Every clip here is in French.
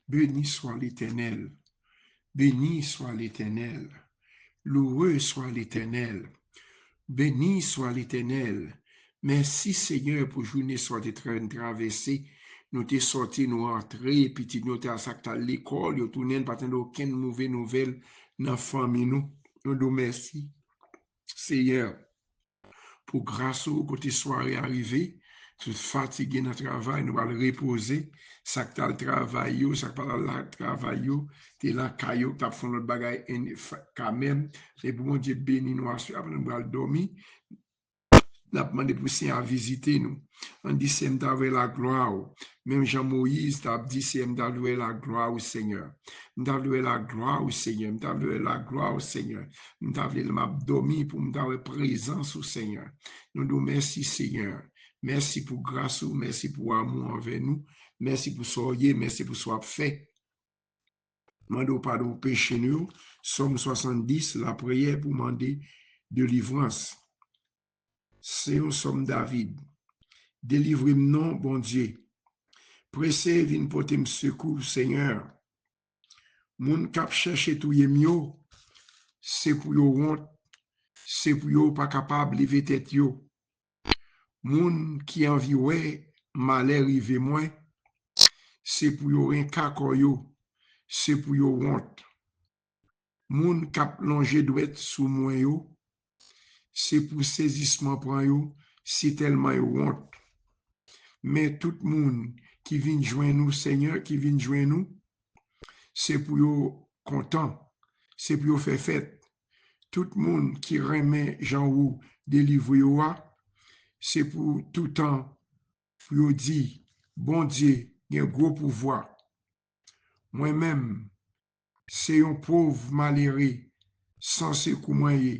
Béni soit l'Éternel. Béni soit l'Éternel. Loué soit l'Éternel. Béni soit l'Éternel. Merci Seigneur pour journée soit de traversée. Nous t'es sorti, nous entrés, puis nous t'es à l'école, nous tourné, pas aucune mauvaise nouvelle dans la famille nous. Nous nous merci Seigneur pour grâce au côté soirée arrivée. Tu es fatigué dans le travail, nous allons reposer. Ça que tu as le travail, ça que tu as le travail, tu es là, caillou, tu as fait notre bagaille quand même. C'est pour mon Dieu béni, nous après nous allons dormir. Nous avons demandé pour à visiter nous. On dit c'est d'avoir la gloire. Même Jean-Moïse t'a dit c'est d'avoir la gloire au Seigneur. D'avoir la gloire au Seigneur. D'avoir la gloire au Seigneur. D'avoir dormir pour d'avoir présence au Seigneur. Nous nous merci Seigneur. Merci pour grâce, merci pour amour envers nous. Merci pour soyez, merci pour soit fait. Demandez pardon pour péché nous. Somme 70, la prière pour demander délivrance. C'est un somme David. Délivrez-moi, bon Dieu. Pressez, vin porter secours, Seigneur. Moun kap cherche tout mieux, c'est pour yo honte, c'est pour yo pas capable lever tête yo. Moun qui envie ouais, malheur rive moins, c'est pour yo rien kako yo, c'est pour yo honte. Moun kap longer douette sous moi yo, c'est pour saisissement prend yo, c'est tellement yo honte. Mais tout le monde qui vient joindre nous, Seigneur, qui vient joindre nous, c'est pour yo content, c'est pour yo faire fête. Tout le monde qui remet Jean ou délivrer c'est pour tout temps pour yo dire, bon Dieu, il y a un gros pouvoir. Moi-même, c'est un pauvre malheureux, sans secours moyen,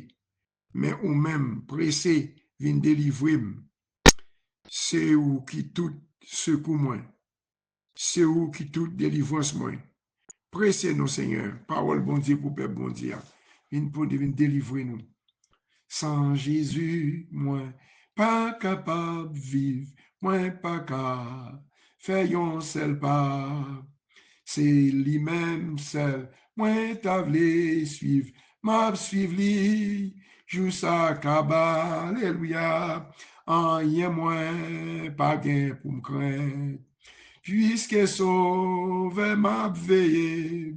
mais ou même pressé, vient délivrer. C'est où qui tout secours moi. C'est où qui tout délivrance moi. Pressez nous, Seigneur. Parole bon Dieu pour peuple bon Dieu. Viens pour délivrer nous. Sans Jésus, moi, pas capable de vivre, moi, pas capable, faisons seul pas. C'est lui-même seul, moi, t'as voulu suivre, m'a suivre lui, joue sa cabane, alléluia, en y'a moins, pas gain pour me craindre. Puisque sauve m'a veillé,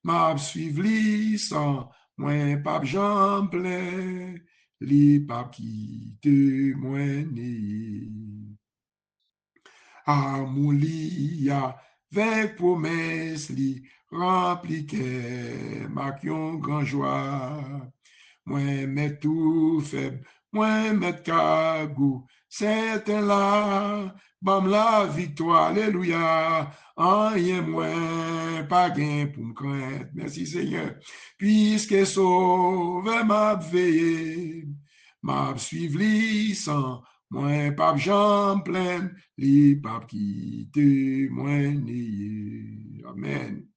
m'a suivre lui sans moi pas jambe plein, li pas quitte moi né. Amour li avec promesse li rempli que ma grand joie. Moi met tout faible, moi met cagou, c'est là, bam la victoire, alléluia, en rien moins, pas gain pour me craindre, merci Seigneur, puisque sauve m'a veillé, m'a suivi li sans, moi pas jambe pleine, li pas quitte, moi nié, amen.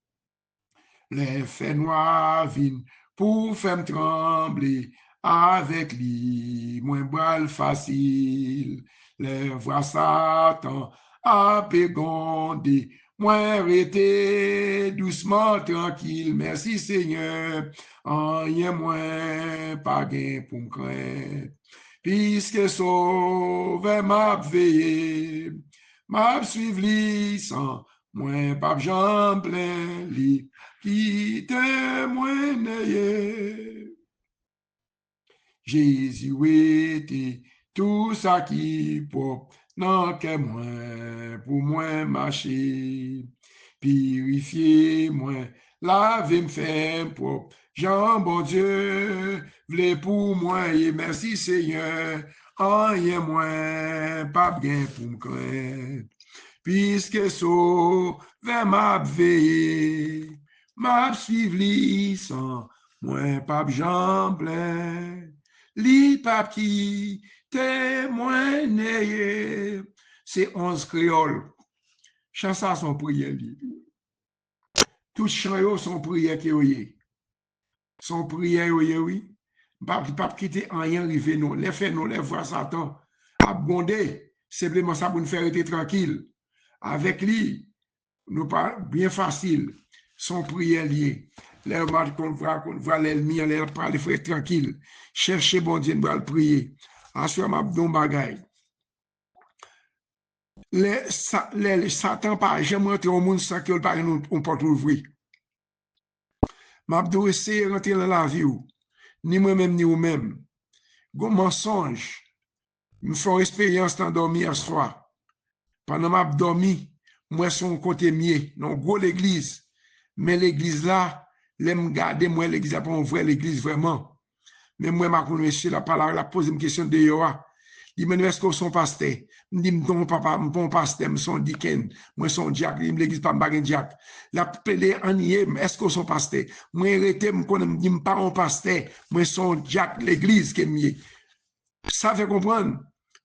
Les faits noirs viennent pour faire trembler avec lui, moins bral facile. Les voix Satan à pégonder, moins arrêté doucement tranquille. Merci Seigneur, en rien moins pas gain pour me craindre. Puisque sauve m'a veillé, m'a suivi sans moins pas jambe plein lit qui témoigne. Jésus était tout ça qui pop, non que moi, pour moi marcher, purifier moi, laver me faire propre. Jean, bon Dieu, v'lait pour moi, et merci Seigneur, en rien moins, pas bien pour me craindre. Puisque sauve m'a veillé, m'a suivi sans moins pas jambe plein, li pap qui témoigne. C'est 11 créoles. Chant ça son prière. Tout chant son prière qui est. Son prière, oui. Pas quitter rien rivé nous. Les faits nous, les voix Satan. Abondé. Simplement ça pour nous faire être tranquille. Avec lui, nous pas bien facile, son prière lié. Là, qu'on voit l'ennemi, on parle, il faut être tranquille. Cherchez bon Dieu, nous allons prier. Ensuite, m'a don bagay. Les Satan pas jamais rentrer au monde sans qu'il pas une porte ouvrir. M'a dou essayer rentrer dans la vie ou, ni moi-même ni vous-même. Gon mensonge. Me font expérience dans dormir ce soir. Pendant m'a dormi, moi son côté mieux, non gros l'église. Mais l'église là, l'aime garder moi l'église là pour ouvrir l'église vraiment. Mais moi m'a connaissé la parole, la pose une question de yoa. Il me dit est-ce que son pasteur? Me dit mon papa, mon pasteur, son diken, moi son diacre, il me l'église pas m'bagen diacre. La pelé en yem, est-ce que son pasteur? Moi arrêté me connaît me dit pas mon pasteur, moi son diacre l'église qui mieux. Ça fait comprendre.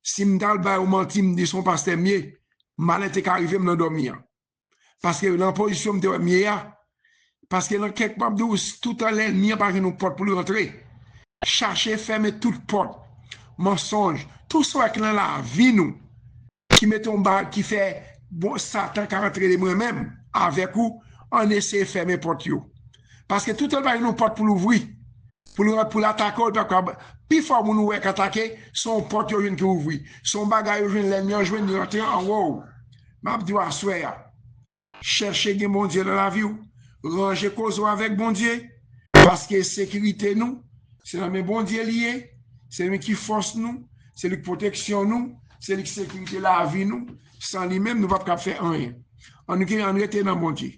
Si m'dal ba ou menti me dit son pasteur mieux, mal était arrivé me dormir. Parce que dans position me mieux parce que dans quelque part tout à l'heure mieux pas nous porte pour rentrer. Chercher fermer toute porte. Mensonge, tout ça qui dans la vie nous qui met ton bas qui fait bon Satan qui rentre de moi-même avec vous, on essaie de fermer porte yo. Parce que tout le monde nous porte pour l'ouvrir. Pour l'attaquer, puis fort pour nous attaquer, son porte qui ouvre, son bagage l'ennemi joue rentrer en haut. M'a dit à soir, chercher bon Dieu dans la vie, ranger cause avec bon Dieu, parce que sécurité nous, c'est la bon Dieu lié, c'est lui qui force nous, c'est lui qui protection nous, c'est lui qui sécurité la vie nous, sans lui-même nous ne pouvons pas faire rien. On reste dans bon Dieu,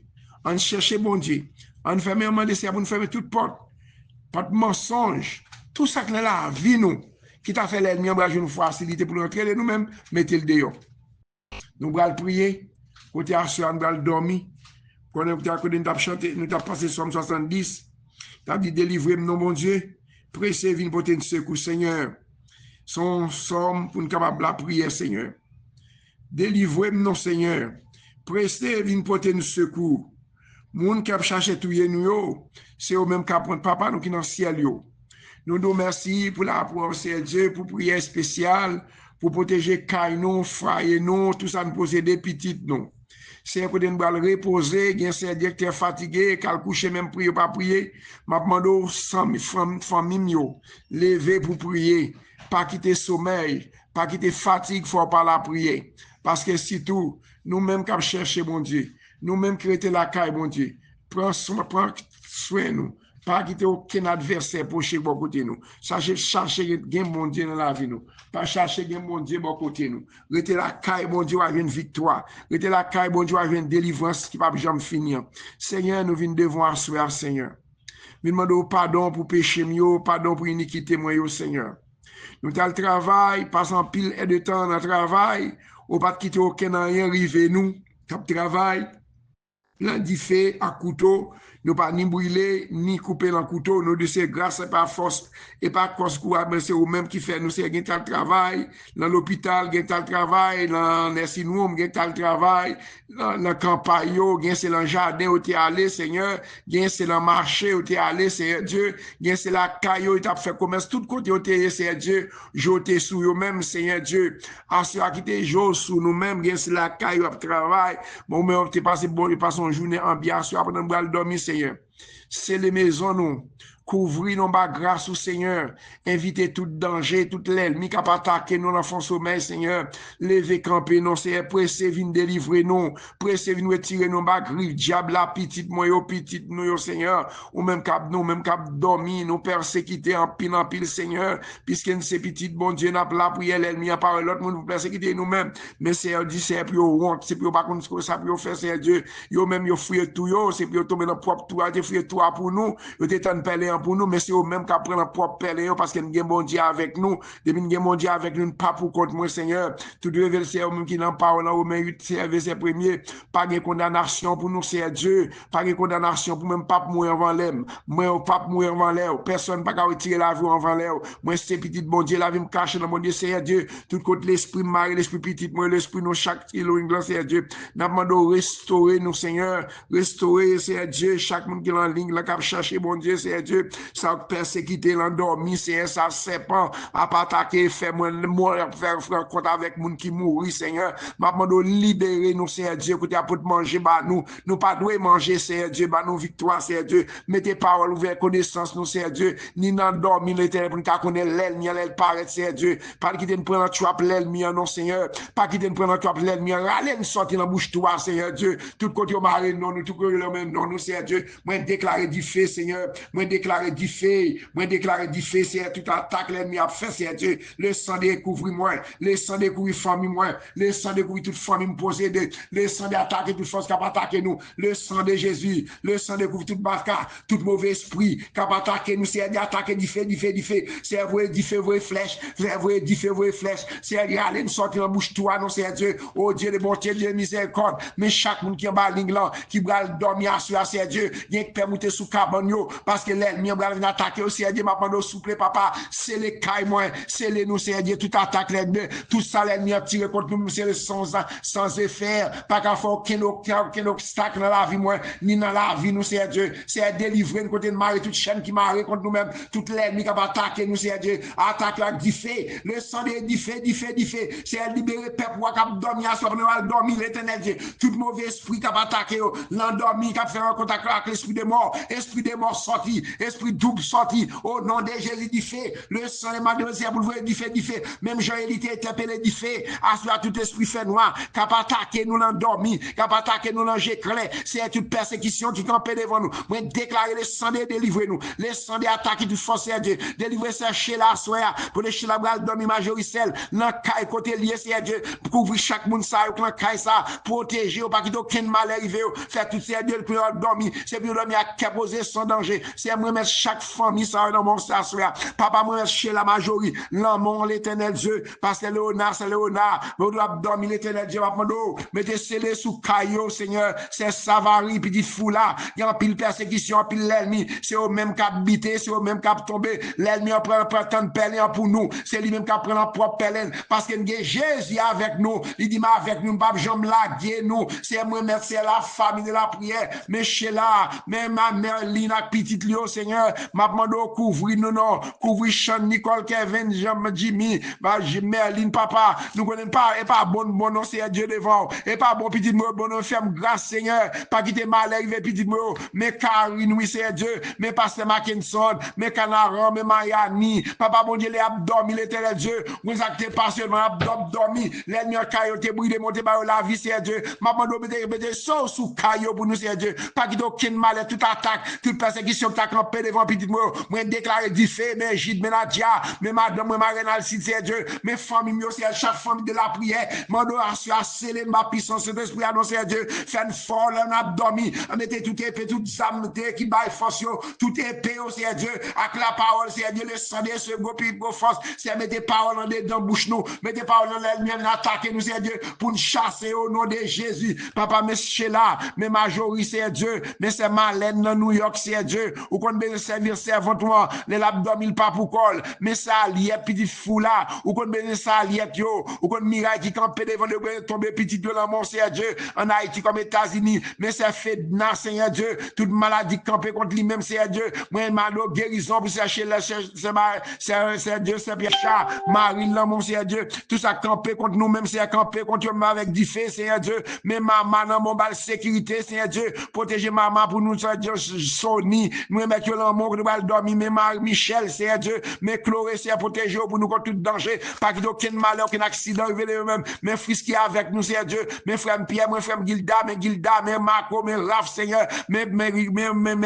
on cherche bon Dieu, on ferme un mandé, on ferme toute porte. Pas de mensonge, tout ça que la vie nous, qui t'a fait l'ennemi, on va une facilité pour rentrer nous-mêmes, mettez le dehors. Nous allons prier, côté assurant, nous allons dormir, quand nous avons chanté, nous avons passé Somme 70, nous avons dit délivrez-nous, mon Dieu, pressez vine pour te secours, Seigneur. Son somme pour nous capables la prière, Seigneur. Délivrez-nous, Seigneur, pressez vine pour te secours. Moun qui a cherché tout nous, c'est au même cas pour papa nous qui dans le ciel yo. Nous nous remercions pour la prière Dieu, pour prière spéciale, pour protéger caille nous, frère nous, tout ça nous posséder petites nous. C'est pour nous reposer, bien c'est directeur fatigué, qu'al coucher même prier pas prier, m'a demandé famille yo, lever pour prier, pas quitter sommeil, pas quitter fatigue, faut pas la prier. Parce que si tout, nous-mêmes qui chercher mon Dieu, nous-mêmes qui étions la caille, mon Dieu, prends soin de nous. Pas quitter aucun adversaire pour chez bon côté nous. Chercher gain mon Dieu dans la vie nous. Pas chercher gain mon Dieu bon côté nous. Rester la caille, mon Dieu, avec une victoire. Rester la caille, mon Dieu, avec une délivrance qui ne va jamais finir. Seigneur, nous venons devant asseoir, Seigneur. Nous demandons pardon pour péché, pardon pour iniquité, moi, Seigneur. Nous avons le travail, passant pile et de temps dans le travail, ou pas quitter aucun rien, arriver nous, travail. Lundi fait à couteau, nous pas ni brûler, ni couper dans le couteau, nous de c'est grâce et par force, et par cause mais c'est vous-même qui fait, nous c'est gain le travail, dans l'hôpital, gain le travail, dans nursing home, gain le travail, dans la campagne, gain c'est dans le jardin où tu es allé, Seigneur, gain c'est dans le marché où tu es allé, Seigneur Dieu, gain c'est la caille où tu as fait commerce, tout côté où tu es, Seigneur Dieu, j'ôte sous eux-mêmes, Seigneur Dieu, assure qui t'es jour sous nous-mêmes, gain c'est la caille où tu travail, bon, mais on t'est passé bon, il passe une journée ambiance, après on va dormir, Seigneur. C'est les maisons, nous. Couvrir nos bas grâce au Seigneur. Éviter tout danger, toute l'ennemi qui a attaqué nous dans le sommeil, Seigneur. Lever, camper, non, Seigneur. Pressez, venir délivrer nous. Pressez, venir retirer nos bas griffes. Diable, la petite, moi, petite, nous, Seigneur. Ou même cap, nous, même cap, dormir, nous, persécuter en pile, Seigneur. Puisque nous, c'est petite, bon Dieu, n'a pas la prière, l'ennemi a parlé, l'autre, nous, persécuter nous-mêmes. Mais Seigneur dit, c'est pour honte, c'est pour pas qu'on ce que ça peut faire, Seigneur Dieu. Yo même, yo fouillé tout, yo, c'est pour tomber dans le propre tout, yo fouillé tout pour nous. Yo t'étonne parler pour nous, mais c'est eux même qui prennent la propre pelle parce que nous avons bon Dieu avec nous. Depuis nous avons bon Dieu avec nous, pas pour contre moi, Seigneur. Tout devait le Seigneur, même qui n'en parle, dans Romains 8, verset 1er. Pas de condamnation pour nous, c'est Dieu. Pas de condamnation pour même pas mourir avant l'aime. Moi, pas mourir avant l'air. Personne pas retirer la vie avant l'air. Moi, c'est petit bon Dieu, la vie me cache dans mon Dieu, c'est Dieu. Tout côté l'esprit mari, l'esprit petit, moi, l'esprit nous, chaque kilo, une glace, c'est Dieu. Nous demandons restaurer nous, Seigneur. Restaurer, c'est Dieu, chaque monde qui en ligne, là, qui cherché, bon Dieu, c'est Dieu, ça persécuté, l'endormi, c'est ça, serpent, à pas attaquer, faire compte avec moun qui mourit, Seigneur. M'a demandé libérer nous, Seigneur Dieu, écoutez, pour manger, bah, nous pas doué manger, Seigneur Dieu, bah, nous victoire, Seigneur Dieu. Mettez parole ouverte, connaissance, nous, Seigneur Dieu, ni dans dormir, l'éternel, pour nous connaître l'ennemi, elle paraît, Seigneur Dieu. Pas quitter nous prendre trap l'ennemi, non, Seigneur. Pas quitter nous prendre trap l'ennemi, râler nous sortir dans bouche toi, Seigneur Dieu. Tout côté au mari, non, nous, tout côté le même, non, nous, Seigneur Dieu. Moi, déclarer du fait, Seigneur. Moi, déclarer du fait. Moi, déclarer du fait, Seigneur. Tout attaque l'ennemi a fait, Seigneur Dieu. Le sang découvre moi. Le sang découvre famille moi. Le sang découvre toute famille me posséder. Le sang d'attaquer toute force qui a attaqué nous. Le sang de Jésus. Le sang découvre toute baka, tout mauvais esprit qui a attaqué nous. C'est d'attaquer du fait. C'est vrai, du fait, vrai flèche. C'est vrai, du fait, vrai flèche. C'est aller nous sortir en bouche toi, non, Seigneur Dieu. Oh Dieu, de bonté, Dieu, miséricorde. Mais chaque monde qui est en bas ligne là, qui va dormir à soi, Seigneur Dieu, il y a que permuter sous cabane, parce que l'ennemi va venir attaquer aussi, Seigneur Dieu, m'a demandé souple, papa, c'est les cailles, moi, c'est les nous, Seigneur Dieu, tout attaque l'ennemi, tout ça, l'ennemi a tiré contre nous, c'est sans effet, pas qu'à faire aucun obstacle dans la vie, moi, ni dans la vie, nous, Seigneur Dieu, c'est délivrer nous côté de Marie, toute chaîne qui marre contre nous-mêmes, tout l'ennemi qui va attaquer nous, Seigneur Dieu, attaque avec du fait, le sang du fait, c'est libérer peuple, qui a dormi à soi, dormir, l'éternel Dieu, tout mauvais esprit qui a attaqué, l'endormi qui a fait un contact avec l'esprit des morts sorti, esprit double sorti, au nom de Jésus du fait, le sang de mademoiselle pour le du fait, même Jean-Élie était appelé du fait, à tout esprit fait noir, qui a attaqué nous l'endormi, qui a attaqué nous l'engéclé, c'est une persécution qui campait devant nous, moi déclarer le sang de délivrer nous, le sang de attaquer toute force à Dieu, délivrer ça chez la soya, pour les chez la bral dormir majoricelle, dans caille côté lié c'est Dieu, pour couvrir chaque monde ça, dans caille ça, protéger, pas qu'il y ait aucun mal arrivé, faire tout c'est Dieu pour dormir, c'est pour dormir à poser sans danger, c'est moi mettre chaque famille ça dans mon ça, papa moi mettre chez la majorité, l'amour l'éternel Dieu, parce que Léonard, c'est Léonard, vous doit dormir l'éternel Dieu, mettez scellé sous caillou, Seigneur, c'est Savary, puis dit fou là, il y a un pile persécution, un pile l'ennemi, c'est au même cap habité, c'est au même cap tombé, l'ennemi en prend tant de pèlerin pour nous, c'est lui même qui prend la propre pèlerin, parce que Jésus avec nous, il dit, mais avec nous, pas jambe laguer nous, c'est moi, c'est la famille de la prière, mais chez là, mais ma mère, Lina, petite Lio, Seigneur, m'a demandé couvrir nous, non, couvrir Sean, Nicole, Kevin, Jimmy, Merlin, papa, nous connaissons pas, et pas bon nom, c'est Dieu devant, et pas bon petit mot, bon ferme grâce, Seigneur, pas quitter mal arrivé, petit mot, mais Karine, oui, c'est Dieu, mais Pasteur Mackinson, mais Canaran, mais Mayani, papa, bon Dieu, les abdomis, l'éternel Dieu, vous actez pas seulement abdomis, l'ennemi en caillot, t'es brûlé, monté par la vie, c'est Dieu, m'a demandé, mettez ça sous caillot pour nous, c'est Dieu, pas quitter aucun mal, toute attaque, toute persécution, t'as campé devant, petit mot, moi, déclaré du fait, mais Gide, mais Nadia, mais madame, moi, Marine Alcide, c'est Dieu, mes familles, c'est chaque famille de la prière, m'a à sceller ma puissance, cet esprit annoncé à Dieu, fait une folle, un abdomen, mettez tout épée, toute âme, qui baille force, tout épée, c'est Dieu, avec la parole, c'est Dieu, le sang de ce gros puis force, c'est mettez parole en dedans bouche nous, mettez parole en l'ennemi, attaquez nous, c'est Dieu, pour nous chasser au nom de Jésus, papa, mais c'est là, mais Majorie, c'est Dieu, mais c'est Marlène dans New York, c'est Dieu, ou qu'on peut servir servantement, les l'abdomen pas pour col, mais ça lié, petit fou là, ou qu'on peut ça lié, yo, ou qu'on miraille qui campait devant le tomber petit de l'amour, c'est Dieu, en Haïti comme États-Unis, mais c'est fait de Seigneur Dieu, toute maladie campée contre lui-même, c'est Dieu, moi, malo guérison pour chercher c'est Dieu, c'est Pierre, Marie, l'amour, c'est Dieu, tout ça campé contre nous-mêmes, c'est campé contre nous avec du fait, c'est Dieu, mais maman, dans mon bal sécurité, c'est Dieu, protéger maman pour nous, c'est Dieu, Sony, nous mettre l'amour, nous allons dormir, mais Marie, Michel, c'est Dieu, mais Chloé, c'est protéger pour nous contre tout danger, pas qu'il y ait aucun malheur, aucun accident, eux-mêmes, mais fils qui est avec nous, c'est Dieu, mes frères Pierre, mes frères Gilda, mes Marco, mes Raph, Seigneur, mes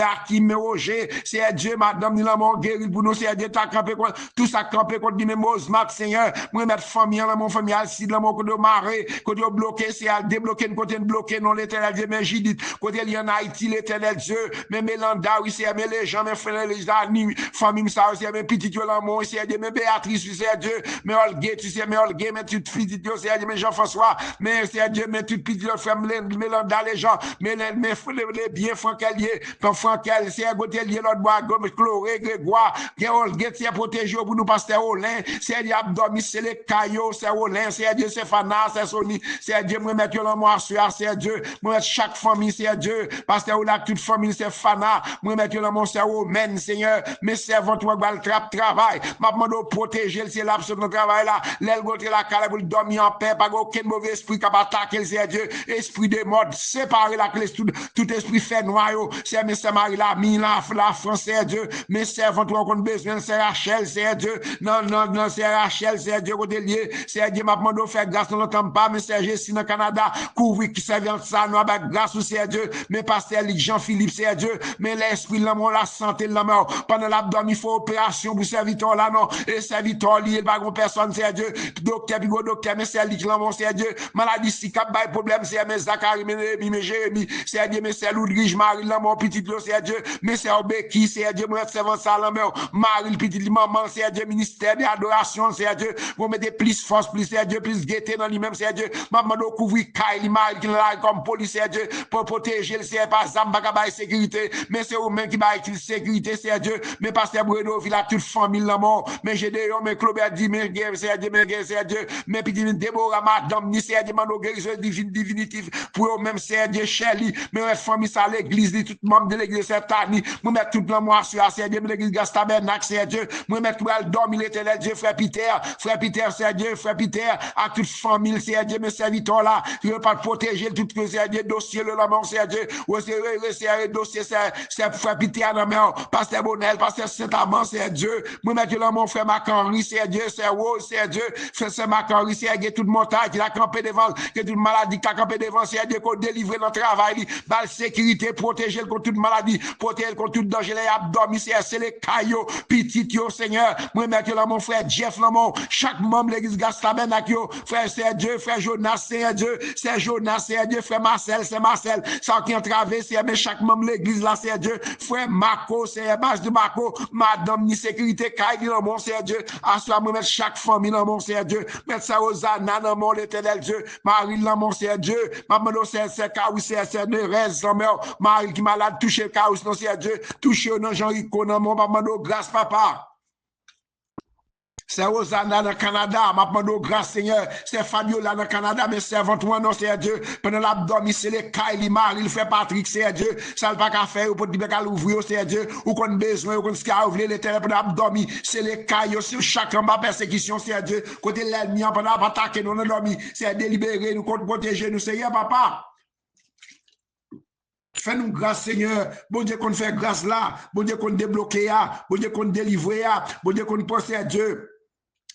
Hakim, mes Roger, c'est Dieu, madame, nous l'avons guéri pour nous, c'est Dieu, t'as campé contre, tout ça campé contre lui, même Osmat, Seigneur, moi, mettre famille, mon famille, Alcide, mon côté maré, côté bloqué, c'est à débloquer, côté bloqué, non, l'éternel Dieu, mais Judith, côté lié en Haïti, l'éternel Dieu, mais Mélanda, oui, c'est mes gens, mes frères, les amis, famille, ça, c'est mes petits, l'amour, c'est Dieu, mes Béatrice, c'est Dieu, mes Olgué, tu sais, mes Olgué, mes petites filles, c'est Dieu, mes Jean-François, mais c'est Dieu, mes toutes petites femmes, Mélanda, les gens, mais les biens francaliers, Francal, c'est à côté lié, l'autre bois, Chloé, Grégoire, Olgué, c'est protégé pour nous, pasteur Olin, c'est Dieu, abdomis, c'est les caillots, c'est Olin, c'est Dieu, c'est Fana, c'est Sony, c'est Dieu, moi, mettre l'amour, c'est Dieu, moi, chaque famille, c'est Dieu, pasteur Olin, toute famille, famille, c'est Fana, moi mettre dans mon cerveau, men, Seigneur, mes servants, toi, le travail, m'a demandé de protéger, c'est l'absence de travail là, l'aile côté la cale pour dormir en paix, pas aucun mauvais esprit qui va attaquer, c'est Dieu, esprit de mode, séparer la clé, tout esprit fait noyau, c'est mes Marie la la France, c'est Dieu, mes servants, toi, qu'on besoin, c'est Rachel, c'est Dieu, non, c'est Rachel, c'est Dieu, côté lié, c'est Dieu, m'a demandé de faire grâce, on n'entend pas, mais c'est Jessie dans le Canada, couvrir qui servent ça, nous avons grâce au c'est Dieu, mais pasteur Jean-Philippe, c'est Dieu, mais l'esprit, l'amour, la santé, l'amour, pendant l'abdomen, il faut opération pour serviteur là, non, et serviteur lié, pas une personne, c'est Dieu, docteur, mais c'est lui qui l'amour, c'est Dieu, maladie, si cap, problème, c'est mes Zachary, mes Jérémy, c'est Dieu, mais c'est Louis, Marie, l'amour, petit, c'est Dieu, mais c'est Obéki, c'est Dieu, moi, servant ça, l'amour, Marie, petit, maman, c'est Dieu, ministère d'adoration, c'est Dieu, vous mettez plus force, plus c'est Dieu, plus gaieté dans lui-même, c'est Dieu, maman, doit couvrir Kylie, Marie, qui l'a comme police, c'est Dieu, pour protéger le c'est pas ça, pas sécurité, mais c'est vous-même qui va être sécurité, c'est Dieu, mais pasteur Bruno, il a toute famille, l'amour, mais j'ai des hommes, mais Claude dit, mais c'est Dieu, c'est Dieu, mais puis Déborah, madame, ni c'est Dieu, mano guérison définitive, pour eux-mêmes, c'est Dieu, Shelly, mais la famille, ça, l'église, tout le monde de l'église, c'est Tani, moi, mettre tout l'amour sur c'est Dieu, l'église, Gastabernac, c'est Dieu, moi, mettre tout le dormir, l'éternel Dieu, frère Peter, c'est Dieu, frère Peter, à toute famille, c'est Dieu, mes serviteurs là, je veux pas protéger tout que c'est Dieu, dossier, le l'amour, c'est Dieu, ou c'est dossier, c'est frère Peter, non, mais, pasteur Bonel, pasteur Saint-Amand, c'est Dieu, moi, mettre l'amour, frère Mac-Henri, c'est Dieu, c'est Rose, c'est Dieu, frère Mac-Henri, c'est Dieu, toute montagne, qui a campé devant, que toute maladie qui a campé devant, c'est Dieu, qu'on délivre dans le travail, dans la sécurité, protéger contre toute maladie, protéger contre tout danger, les abdomen, c'est les caillots, petit, yo, Seigneur, moi, mettre là, mon frère Jeff, là, mon, chaque membre, l'église Gastabernac, yo, frère, c'est Dieu, frère Jonas, c'est Dieu, c'est Dieu, frère Marcel, c'est Marcel, ça qui entravé, c'est, mais chaque membre, l'église, là, c'est Dieu, frère Marco, c'est base de Marco, madame, ni sécurité, Kaili, là, mon, c'est Dieu, à soi, moi, mettre chaque famille, là, mon, c'est Dieu, mettre ça aux Anna, là, mon, l'éternel Dieu, Marie, là, mon, c'est Dieu, maman, c'est Kaou, c'est Nerez, là, Marie qui malade, toucher le Kaou, non, c'est Dieu, toucher, non, Jean-Rico, non, mon, maman, grâce, papa. C'est Rosanna dans le Canada, m'a demandé grâce Seigneur, c'est Fabiola dans le Canada, mais servant toi non c'est Dieu, pendant l'abdomen c'est les Kylie Marie, il fait Patrick c'est Dieu, ça le pas qu'à faire, ou pour dire qu'à l'ouvrir c'est Dieu, ou qu'on besoin, ou qu'on se qu'à ouvrir l'éternel pendant l'abdomen, c'est les Kylie, sur chaque en bas persécution c'est Dieu, côté l'ennemi pendant attaquer nous l'abdomen, c'est délibérer nous contre protéger nous Seigneur papa. Fais-nous grâce, Seigneur. Bon Dieu, qu'on fait grâce là. Bon Dieu, qu'on débloque là. Bon Dieu, qu'on délivre là. Bon Dieu, qu'on pense à Dieu.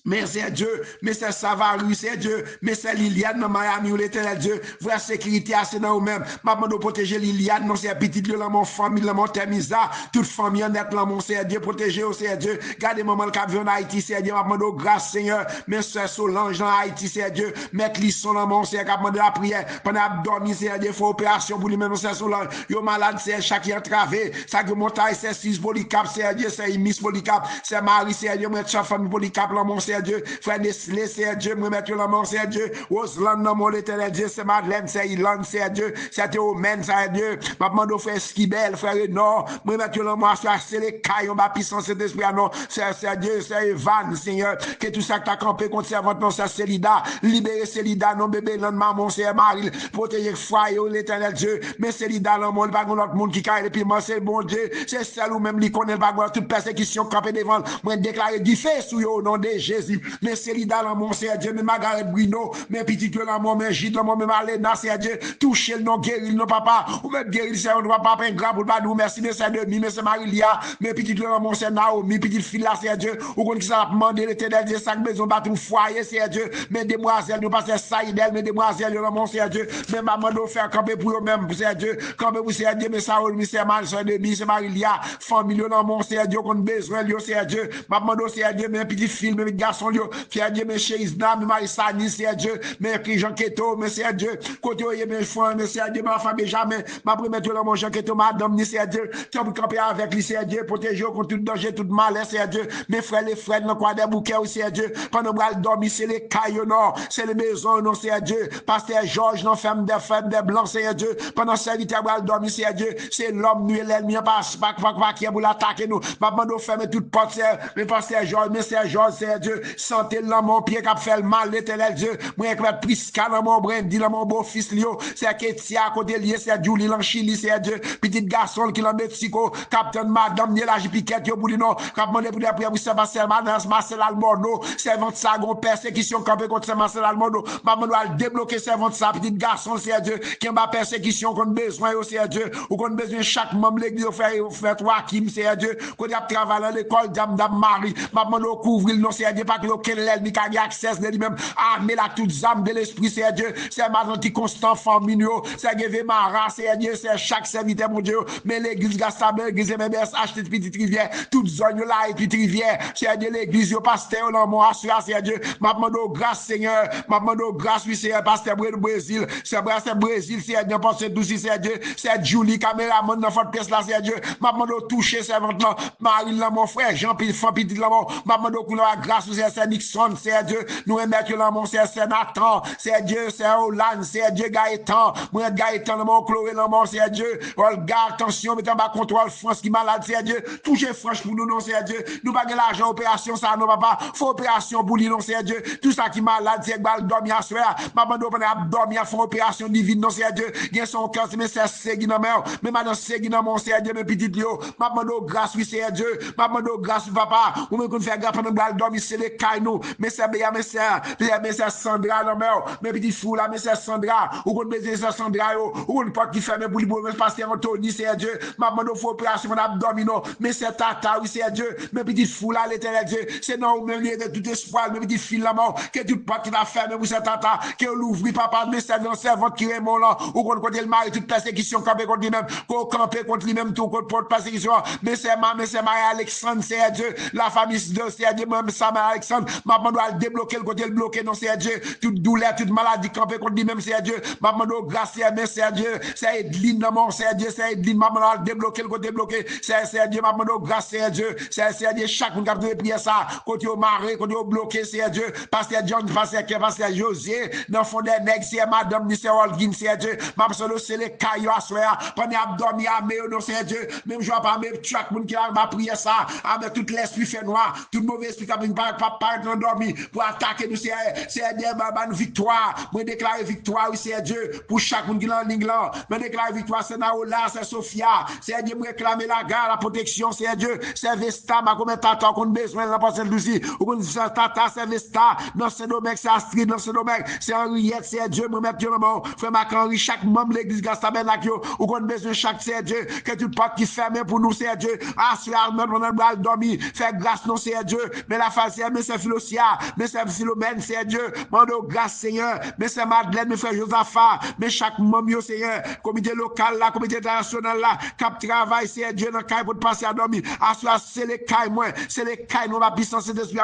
Mais c'est Dieu, mais c'est Savary, c'est Dieu, mais c'est Liliane dans Miami ou l'éternel Dieu. Vraie sécurité, c'est dans vous-même. Maman de protéger Liliane, non, c'est petit Dieu, dans mon famille, dans mon Temisa, toute famille en net, dans mon c'est Dieu, protéger, c'est Dieu. Gardez maman le cap en Haïti, c'est Dieu, maman de grâce, Seigneur. Mais c'est Solange dans Haïti, c'est Dieu. Mettre l'isson dans mon c'est cap de la prière. Pendant abdomen, c'est Dieu, faut opération pour lui-même, c'est Solange. Yo malade, c'est chaque entravé. Ça que montagne, c'est 6 polycap, c'est Dieu, c'est Miss polycap, c'est Marie, c'est Dieu, mettre sa famille polycap, dans mon c'est Dieu, frère Nestlé, c'est Dieu, moi mettre le nom, c'est Dieu, Osland, non, mon l'éternel Dieu, c'est Madeleine, c'est Ilan, c'est Dieu, c'est Théomen, c'est Dieu, ma demande frère Skibel, frère Nord, moi mettre le nom, c'est les caillons, ma puissance, cet esprit, non, c'est Dieu, c'est Evan, Seigneur, que tout ça que t'as campé contre servante, non, c'est Célida, libérer Célida, non, bébé, non, maman, c'est Marie, protéger foyer, l'éternel Dieu, mais Célida, non, mon, pas l'autre monde qui caille, et puis moi, c'est bon Dieu, c'est celle ou même, lui connaît pas, toute persécution, campé devant, moi, déclarer du feu sous au nom de Jésus, mais Célida dans mon c'est Dieu, mais Margaret Bruno, mais petit que dans mon, mais Gilles dans mon, mais Malena, c'est Dieu, toucher le nom, guérir le papa, ou même guérir, c'est un droit, papa, un grand, pour pas nous, merci, mais c'est demi, mais c'est Marilia, mais petit que dans mon, c'est Naomi, petite fille là, c'est Dieu, ou qu'on qui ça demandé l'éternel Dieu, sac maison, battre un foyer, c'est Dieu, mais demoiselles, nous passons Saïdel, mais demoiselles, dans mon, c'est Dieu, mais maman, nous faire camper pour eux-mêmes, c'est Dieu, camper pour c'est Dieu, mais ça, c'est mal, c'est demi, c'est Marilia, famille, dans mon, c'est Dieu, qu'on besoin, c'est Dieu, maman, c'est Dieu, mais petit fille, mais garçon, c'est Dieu, mais chez Isna, mais Marisani, c'est Dieu, mais Jean Keto, mais c'est Dieu, côté mes frères, mais c'est Dieu, ma famille, jamais, ma première tour, mon Jean Keto, madame, c'est Dieu, tu peux camper avec lui, c'est Dieu, protéger contre tout danger, tout mal, c'est Dieu, mes frères, les frères, dans quoi des bouquets, c'est Dieu, pendant que nous dormir, c'est les cailloux, non, c'est les maisons, non, c'est Dieu, pasteur Georges, non, femme des blancs, c'est Dieu, pendant serviteur, nous dormir, c'est Dieu, c'est l'homme, nous, l'ennemi, pas qui est pour l'attaquer, nous, ma demande fermer toute porte, mais pasteur Georges, mais c'est Georges, c'est Dieu, Dieu, santé dans mon pied qui a fait le mal, l'éternel Dieu, moi, qui va Prisca dans mon brendi, dans mon beau-fils, c'est Ketia à côté lié, c'est Julie dans Chili, c'est Dieu, petit garçon qui est en Mexico, captain madame, Niela Jipiquette, yo boulino, cap mon pour la prière pour Saint-Marcel, Marcel Almono, servant ça, gon persécution, campé contre Saint-Marcel Almono, maman doit débloquer servant ça, petit garçon, c'est Dieu, qui a persécution, qu'on besoin, c'est Dieu, ou qu'on besoin chaque membre l'église, faire toi, Kim, c'est Dieu, qu'on a travaillé à l'école, dame Marie, maman doit couvrir, non, c'est Dieu, pas que l'auquel l'ennemi qui a accès de lui-même, armer la toute âme de l'esprit, c'est Dieu, c'est maintenant qui constant famille, c'est Gévé Mara, c'est Dieu, c'est chaque serviteur, mon Dieu, mais l'église Gastabel, l'église MBS, acheter petite rivière, toute zone là, et petite rivière, c'est Dieu, l'église, yo pasteur, dans mon assurance, c'est Dieu, ma demande grâce, Seigneur, ma demande grâce, oui, c'est pasteur Brésil, c'est Brésil, c'est Dieu, parce que douce, c'est Dieu, c'est Julie, caméraman, dans votre pièce là, c'est Dieu, ma demande toucher, c'est maintenant, Marie, là, mon frère, Jean-Pierre, petit là, ma demande la grâce, c'est Nixon, c'est Dieu, nous remettons là, mon c'est Nathan, c'est Dieu, c'est Hollande, c'est Dieu, Gaëtan, moi, Gaëtan, mon Chloé, mon c'est Dieu, regarde, attention, mettez en bas contrôle France qui malade, c'est Dieu, touchez franche pour nous, non, c'est Dieu, nous pas l'argent, opération, ça, non, papa, faut opération pour lui, non, c'est Dieu, tout ça qui malade, c'est Gbal, dormir à soir, maman, nous, dormir, faut opération divine, non, c'est Dieu, gain son cœur, mais c'est Ségui, non, mais madame Ségui, non, mon c'est Dieu, mes petites lios, maman, nous, grâce, oui, c'est Dieu, maman, nous, grâce, papa, ou même qu'on fait grâce, pendant Gbal, dormir, c'est les cailles, nous, mais c'est bien, mais c'est Sandra, non, mais petit fou, là, mais c'est Sandra, ou qu'on baiser ça, Sandra, ou une porte qui ferme pour lui, mais pasteur Anthony, c'est Dieu, maman, nous, faut opération, mon abdominaux, mais c'est Tata, oui, c'est Dieu, mais petit fou, là, l'éternel Dieu, c'est non, même lieu de tout espoir, mais petit fil, là, que toute porte qui va fermer pour cette Tata, que l'ouvre, papa, mais c'est dans servante qui est mon là, ou qu'on côté le mari, toute persécution, camper contre lui-même, qu'on camper contre lui-même, tout, contre porte persécution, mais c'est Marie-Alexandre, c'est Dieu, la famille de c'est Dieu, même ça, Marie-Alexandre, maman doit le débloquer, le côté le bloquer, non, c'est Dieu, toute douleur, toute maladie, camper contre lui-même, c'est Dieu, maman doit grâce, c'est Dieu, c'est Edline, non, c'est Dieu, c'est Edline, maman doit débloquer, le côté bloqué, c'est Dieu, maman doit grâce, c'est Dieu, c'est Dieu, chaque monde qui a prié ça, côté au maré, côté au bloqué, c'est Dieu, pasteur John, pasteur José, dans le fond des nègres, c'est madame, c'est Holguin, c'est Dieu, maman solo, c'est les caillots à soir, pendant abdomen, non, c'est Dieu, même je vois pas, même chaque monde qui a prié ça, avec tout l'esprit fait noir, tout mauvais esprit qui a pas endormi, pour attaquer nous, c'est Dieu, nous victoire, moi déclarer victoire, oui, c'est Dieu, pour chaque monde qui est en ligne là, moi déclarer victoire, c'est Naola, c'est Sophia, c'est Dieu, moi réclamer la gare, la protection, c'est Dieu, c'est Vesta, ma comme tata, qu'on a besoin de la personne Lucie, ou qu'on dit tata, c'est Vesta, dans ce domaine, c'est Astrid, dans ce domaine, c'est Henriette, c'est Dieu, moi mettre le mot, frère Mac-Henri, chaque membre de l'église Gastabenac, ou qu'on a besoin de chaque, c'est Dieu, que toute porte qui ferme pour nous, c'est Dieu, assurez, on a le dormir, faire grâce, non, c'est Dieu, mais la face, mais c'est Philosia, mais c'est Philomène, c'est Dieu, mande grâce, Seigneur, mais c'est Madeleine, mes frères Josaphat, mais chaque membre, Seigneur, comité local là, comité international là, cap travail, c'est Dieu, dans le cas pour passer à dormir, assurez, c'est les cailles, moi, c'est les cailles, nous, la puissance d'esprit,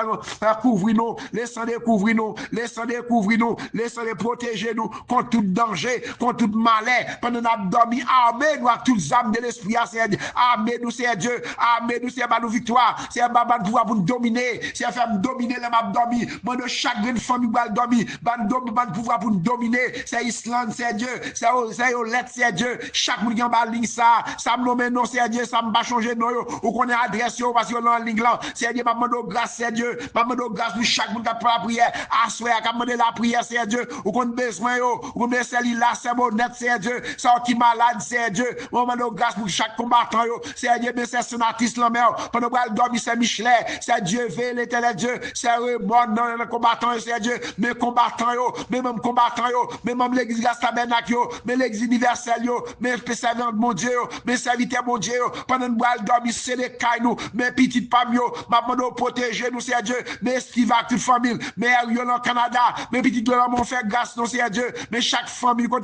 couvrir nous, laissons découvrir nous, laissons découvrir nous, laissons les protéger nous, contre tout danger, contre tout malheur, pendant qu'on a dormi, armez nous avec toutes les âmes de l'esprit, c'est Dieu, armez nous, c'est Dieu, armez nous, c'est nous victoire, c'est nous pouvoir pour nous dominer, c'est faire dominer les map dormi, moi de chaque grande famille va dormir, ban pouvoir pour nous dominer, c'est Islande, c'est Dieu, c'est Olette, c'est Dieu, chaque monde qui en bas ligne ça me nomme non, c'est Dieu, ça me pas changer non, ou qu'on est adresse parce que en ligne là, c'est Dieu, maman de grâce, c'est Dieu, maman de grâce pour chaque monde qui a la prière, assoir, qui a demandé la prière, c'est Dieu, ou qu'on besoin, ou qu'on besoin là, c'est honnête, c'est Dieu, c'est qui malade, c'est Dieu, maman de grâce pour chaque combattant, c'est Dieu, mais c'est sénatrice là, mais pendant qu'on dormir, c'est Michelet, c'est Dieu, l'éternel Dieu, c'est bon dans le combattant, c'est Dieu, mais combattant, mais même combattant, mais même l'église Gastabenac, mais l'église universelle, mais servant mon Dieu, mais serviteur mon Dieu, pendant qu'on dormir, c'est les cailles, nous, mais petites pam, maman de protéger nous, c'est Dieu, mais Stivac, toute famille, mais Ariel en Canada, mais petites là, mon frère grâce, nous, c'est Dieu, mais chaque famille, quand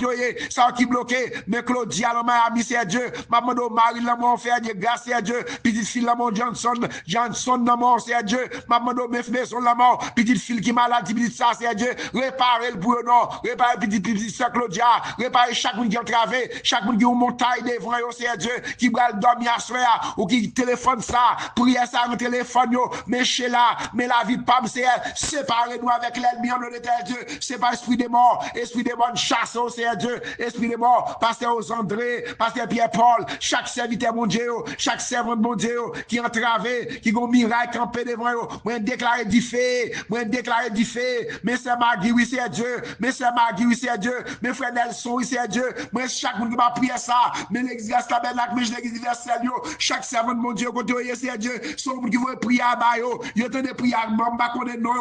ça qui bloqué, mais Claudia, là, Miami, c'est Dieu, maman de Marie, là, mon frère, Dieu, grâce, c'est Dieu, petite fille, là, mon Johnson, là, mon, c'est Dieu, maman de maison, là, mon, petite fille qui malade, petite ça, c'est Dieu, réparer le boulot, non, réparer petite sœur Claudia, réparer chaque monde qui a travé, chaque monde qui a une montagne devant, c'est Dieu, qui va dormir à soir, ou qui téléphone ça, prier ça, un téléphone, mais chez là, mais la vie, pas, c'est séparez-nous avec l'ennemi, en nom de Dieu, c'est pas esprit des morts, esprit des bonnes chasses, c'est Dieu, esprit des morts, pasteur aux André, pasteur Pierre-Paul, chaque serviteur, mon Dieu, chaque servant, mon Dieu, qui a entravé, qui a un miracle campé devant eux, moi, déclarer du feu, moi déclarer du feu, mais c'est Magui, oui c'est Dieu, mais c'est Magui, oui c'est Dieu, mes frères Nelson, oui c'est Dieu, moi chaque monde qui va prier ça, mais l'église tabernacle, mais l'église universelle, chaque servant de mon Dieu, côté c'est Dieu, son monde qui veut prier à Bayo, il y a des prières, mamba qu'on est non,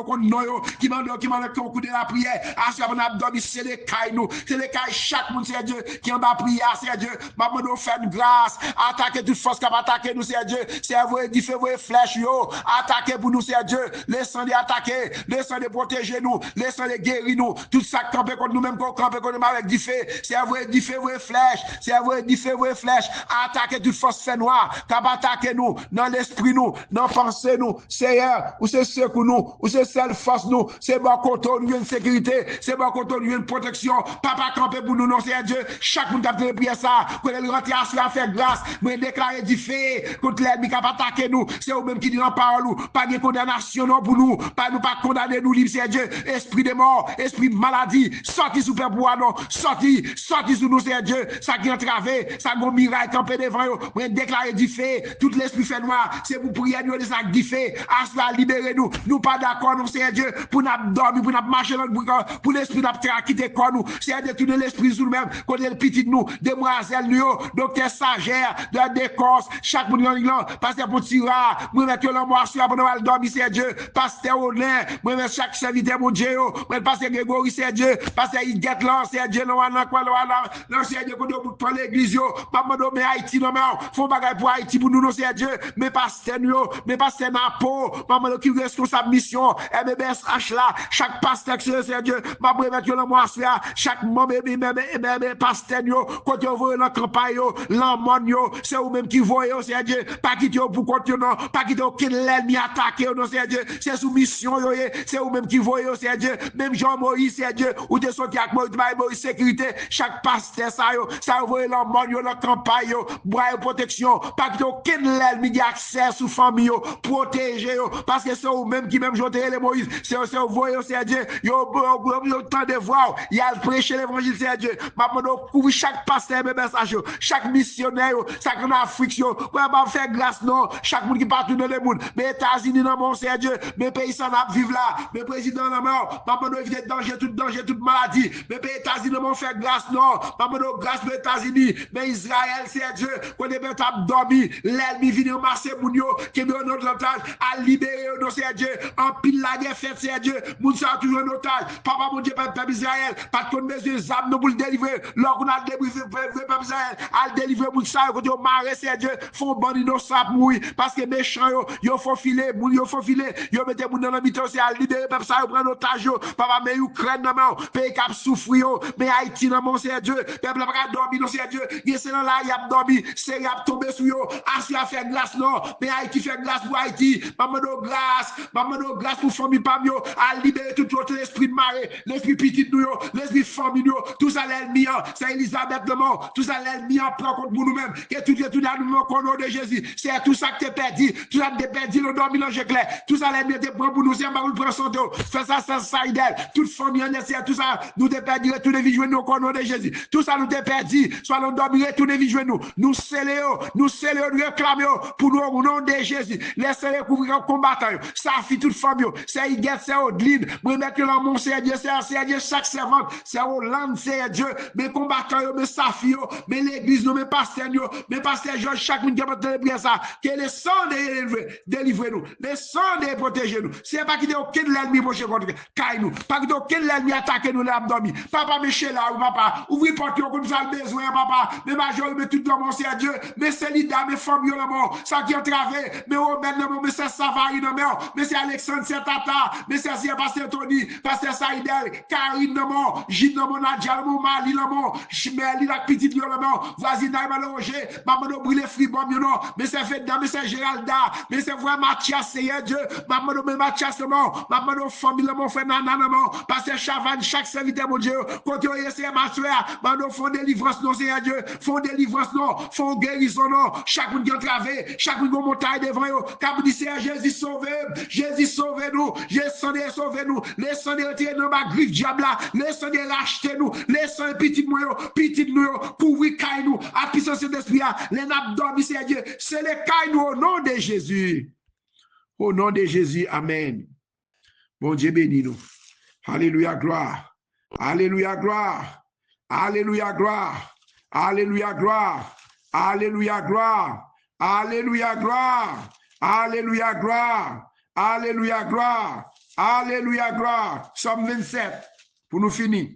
qui m'a qu'on coup de la prière, à ce qu'on a dormi, c'est les cailles, nous, c'est les cailles, chaque monde c'est Dieu, qui en va prier, c'est Dieu, maman nous fait une grâce, attaquer toute force qui va attaquer nous, c'est Dieu, c'est vrai, dit fait vrai flèche, yo, attaquer pour nous, c'est Dieu, laissons-les attaquer, laissons-les protéger nous, laissons-les guérir nous, tout ça camper contre nous-mêmes, camper contre nous avec du feu, c'est vrai, dit fait vrai flèche, c'est vrai, dit fait vrai flèche, attaquer toute force fait noire, qui va attaquer nous, dans l'esprit nous, dans pensée nous, Seigneur, ou c'est secours nous, ou c'est seule force nous, c'est bon côté nous une sécurité, c'est bon côté nous une protection, papa camper pour nous, non, c'est Dieu, chaque monde qui a fait prier ça, pour le rentrer à faire grâce, mais déclarer du feu contre l'ennemi qui va attaquer nous, c'est eux-mêmes qui disent en parole, pas de condamnation non pour nous, pas nous pas condamner nous, libre, c'est Dieu, esprit de mort, esprit de maladie, sorti sous père pour non, sorti sous nous, c'est Dieu, ça qui entravé, ça gon miracle camper devant eux, mais déclarer du feu, tout l'esprit fait noir, c'est pour prier nous des actes du feu, à libérer nous, nous pas d'accord, nous, c'est Dieu, pour nous dormir, pour nous marcher pour l'esprit nous quitter corps nous, c'est Dieu, tourner l'esprit sur nous-mêmes, connaître le petit nous, demoiselle nous, docteur Sagère, de décorce, chaque monde en pasteur pour tirer, moi mettre l'homme pour nous dormir, c'est Dieu, pasteur Olin, moi mettre chaque serviteur mon Dieu, moi pasteur Grégory, c'est Dieu, pasteur Yguette là, c'est Dieu, non, c'est Dieu, pour l'église, maman, mais Haïti, non, mais faut bagaille pour Haïti, pour nous, c'est Dieu, mais pasteur nous, mais pasteur Napo, maman, qui responsable mission, MBSH là, chaque pasteur, c'est Dieu, maman, mettre l'homme chaque membre, pasteur, quand vous voyez la campagne, l'amon, c'est vous-même qui voyez, c'est Dieu, pas quitter pour continuer, pas quitter aucun ennemi attaqué, c'est Dieu, c'est sous mission, c'est vous-même qui voyez, c'est Dieu, même Jean-Moïse, c'est Dieu, ou des sorties avec Moïse, sécurité, chaque pasteur, ça vous voyez l'amon, la campagne, bois protection, pas quitter aucun ennemi qui a accès sous famille, protéger, parce que c'est vous-même qui même jeter les Moïse, c'est vous voyez, c'est Dieu, yo temps de voir, il y a prêcher l'évangile, c'est Dieu, maintenant, couvrir chaque pasteur, chaque missionnaire, chaque Afrique, va faire grâce, non, chaque monde qui partout dans le monde, mais États-Unis, non, mon c'est Dieu, mes pays s'en vivent là, mes présidents, non, maintenant, éviter danger, toute maladie, mes pays États-Unis, non, faire grâce, non, maintenant, grâce aux États-Unis, mais Israël, c'est Dieu, qu'on est bien dormi, l'ennemi vient masser Mounio, qui est en otage, à libérer, non, c'est Dieu, en pile la guerre faite, c'est Dieu, moun ça toujours en otage, papa, mon Dieu, peuple Israël, pas de mesures, âmes, nous pour le délivrer, lorsqu'on a délivré, peuple Israël, à le délivrer, moun ça, quand on marre, c'est Dieu, font bandit nos sapes mourir, parce que méchants, yo faut filer, moun yo faut filer, yo mettez moun dans la mitan, c'est à libérer, peuple ça, yo prend otage, papa, mais Ukraine, non, pays cap souffrir, mais Haïti, non, c'est Dieu, peuple pas dormir, non, c'est Dieu, y c'est là, y a dormi, c'est y a tombé sur yo, assis à faire glace, non, mais Haïti fait glace pour Haïti, maman de grâce pour famille, pam yo, à libérer tout l'esprit de marée, l'esprit petit nous, l'esprit famille nous, tout ça l'ennemi, c'est Elisabeth le mort, tout ça l'ennemi prend contre nous-mêmes, que tout là nous au nom de Jésus, c'est tout ça que tu perdu, tout ça que tu perdu, le dormi dans clair, tout ça l'ennemi te prend pour nous, c'est pas pour prendre son dos, fais ça sans Saïdel, toute famille en essai, tout ça, nous te perdu, tous les vies nous au nom de Jésus, tout ça nous te perdu, soit nous dormir, tous les vies nous scellons, nous réclamons pour nous au nom de Jésus, laissez-les couvrir combattant, ça fit toute famille, c'est Iguette, c'est Odeline, moi mettre là mon Seigneur, c'est Dieu, chaque servante, c'est Hollande, c'est Dieu, mes combattants, mes safio, mais l'église, mes pasteurs, mes pasteurs, Georges, chaque monde qui a prier ça, que les sang délivrer nous, les sang de protéger nous, c'est pas qu'il y ait aucun ennemi proche contre nous, pas qu'il y ait aucun ennemi attaquer nous l'abdomen, papa, Michel là, ou papa, ouvrez porte, on nous a besoin, papa, mais major, mais tout le monde, c'est Dieu, mais c'est Lida, mes familles, le mort, ça qui est travé, mais Robert, mais c'est Savary, mais c'est Alexandre, c'est Tata, mais c'est Pasteur Tony, Pasteur Saïdel, Karine, non, Gilles, non, Nadja, non, Mali, non, Chimeli, la petite, non, voisinage, Roger, maman, brûlé, fribon, non, mais c'est Fedda, mais c'est Géralda, mais c'est vrai, Mathias, c'est Dieu, maman, mais Mathias, non, maman, famille, non, frère, non, Pasteur Chavannes, chaque serviteur, mon Dieu, quand tu es, c'est ma soeur, maman, font délivrance, non, c'est Dieu, font délivrance, non, font guérison, non, chaque monde qui a travé, chaque monde qui a montagne devant eux, quand vous dites, Jésus sauve nous, Jésus sauve nous, laissez-nous retirer dans ma griffe diable là, laissez-nous racheter nous, laissez-nous petit nous, couvrir caille nous, à puissance d'esprit, les nappes dormi, c'est Dieu, c'est les caille nous au nom de Jésus. Au nom de Jésus, amen. Bon Dieu bénis nous. Alléluia, gloire. Alléluia, gloire. Alléluia, gloire. Alléluia, gloire. Alléluia, gloire. Alléluia, gloire. Alléluia, gloire. Alléluia, gloire. Alléluia, gloire. Somme 27, pour nous finir.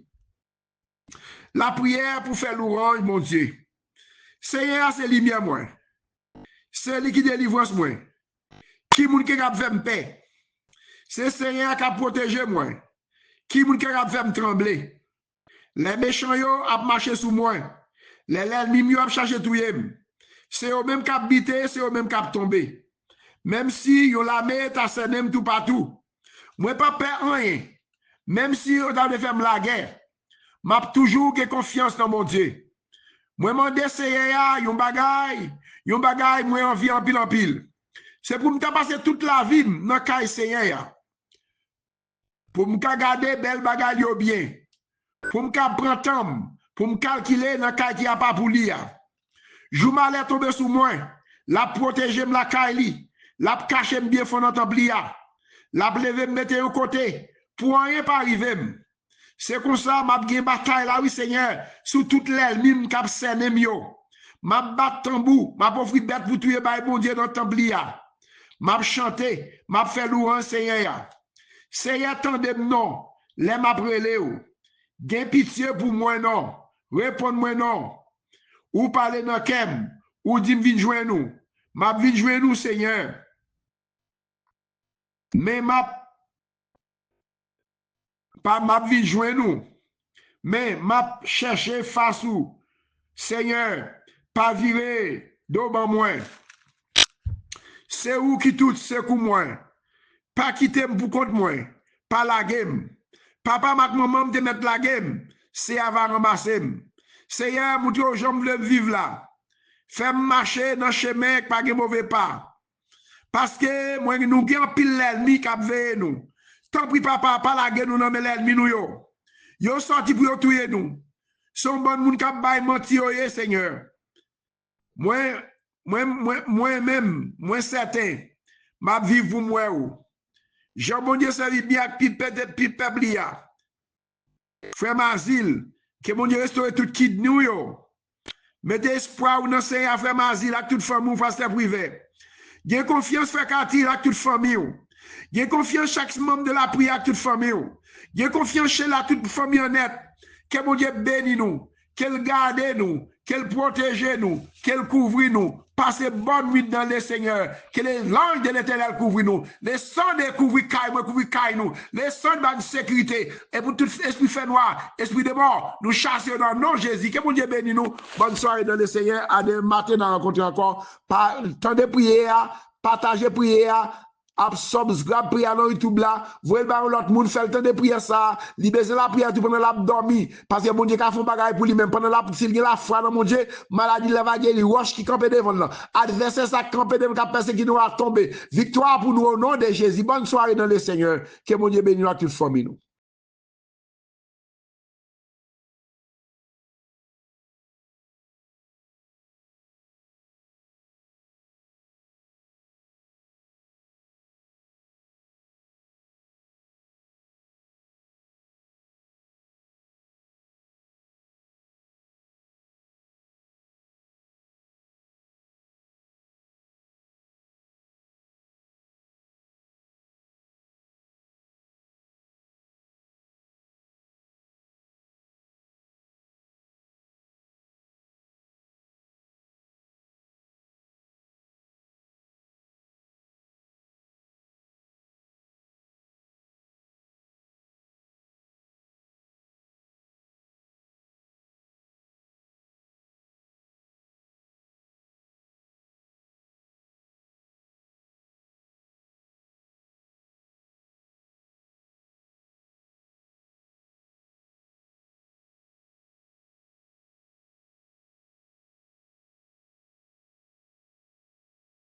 La prière pour faire l'orange, mon Dieu. Seigneur, c'est lumière, moi. C'est lui qui délivre moi. Qui moun qui a fait paix. C'est Seigneur qui a protégé moi. Qui moun qui a fait trembler. Les méchants yo a marché sous moi. Les ennemis yo a cherché tout yem. C'est eux même qui a habité, c'est eux même qui a tombé. Même si yo la met à senem tout partout. Moi pas peur rien. Même si yo a fait la guerre. M'a toujours confiance dans mon Dieu. Moi m'en Seigneur yon bagay moi envie en pile. C'est pour me passer toute la vie dans caille Seigneur. Pour me garder belle bagay yo bien. Pour me prendre temps, pour me calculer dans caille qui a pas pour lire. Jou malais tomber sous moi, la protéger la caille, la cacher bien fond dans tablia. La lever me mettre au côté pour rien pas arriver. C'est comme ça m'a gagné bataille là oui Seigneur, sous toute l'ennemi qui a scène yo. M'a battre tambour, m'a offrir bête pour tuer bail bon Dieu dans tablia. M'a chanter, m'a fait louange Seigneur. Seigneur tendez non, les m'a brûlé ou. Gain pitié pour moi non. Répondre-moi non. Ou parler dans kem, ou dit vinn joindre nous. M'a vinn joindre nous Seigneur. Mais m'a vinn joindre nous. Mais m'a chercher face ou Seigneur, pas virer d'oban moi. C'est où qui tout c'est pour moi. Pas quitter pour compte moi. Pas la game. Papa mak maman me mettre la game. C'est avant ramasser. Seigneur, mon Dieu, j'aime le vivre là. Fais marcher dans le chemin pas de mauvais pas. Parce que moi nous avons pile l'ennemi qui a veillé nous. Tant pis papa, pas la guerre nous non mais l'ennemi nous yo. Yo sorti pour tuer nous. Son bon moun qui a bail menti yo Seigneur. Moi-même, moi certain, m'a vivre pour moi ou. Jean bon Dieu servi bien avec peuple ya. Frère Mazil, que mon Dieu restaure tout kid nous yo. Mettez espoir ou dans Seigneur frère Mazil avec toute famille ou pasteur privé. Gain confiance frère Cathy avec toute famille ou. Gain confiance chaque membre de la prière avec toute famille ou. Gain confiance chez la toute famille honnête. Que mon Dieu bénisse nous, qu'elle garde nous, qu'elle protège nous, qu'elle couvre nous. Passez bonne nuit dans le Seigneur. Que les langues de l'Éternel couvrent nous. Les sons de couvrir nous. Les sons de sécurité. Et pour tout esprit fait noir, esprit de mort, nous chassons dans le nom de Jésus. Que mon Dieu bénisse nous. Bonne soirée dans le Seigneur. À demain matin dans la rencontre encore. Tendez prière, partagez prière. Subscribe prière dans YouTube là, voyez pas l'autre monde fait le temps de prière ça, libérer la prière tout pendant la dormi parce que mon Dieu a fait bagaille pour lui même pendant la s'il a la foi dans mon Dieu, maladie la va guérir, roche qui campe devant là, adversaire ça campe devant qui persécuter nous a tomber. Victoire pour nous au nom de Jésus. Bonne soirée dans le Seigneur. Que mon Dieu bénisse toute famille nous.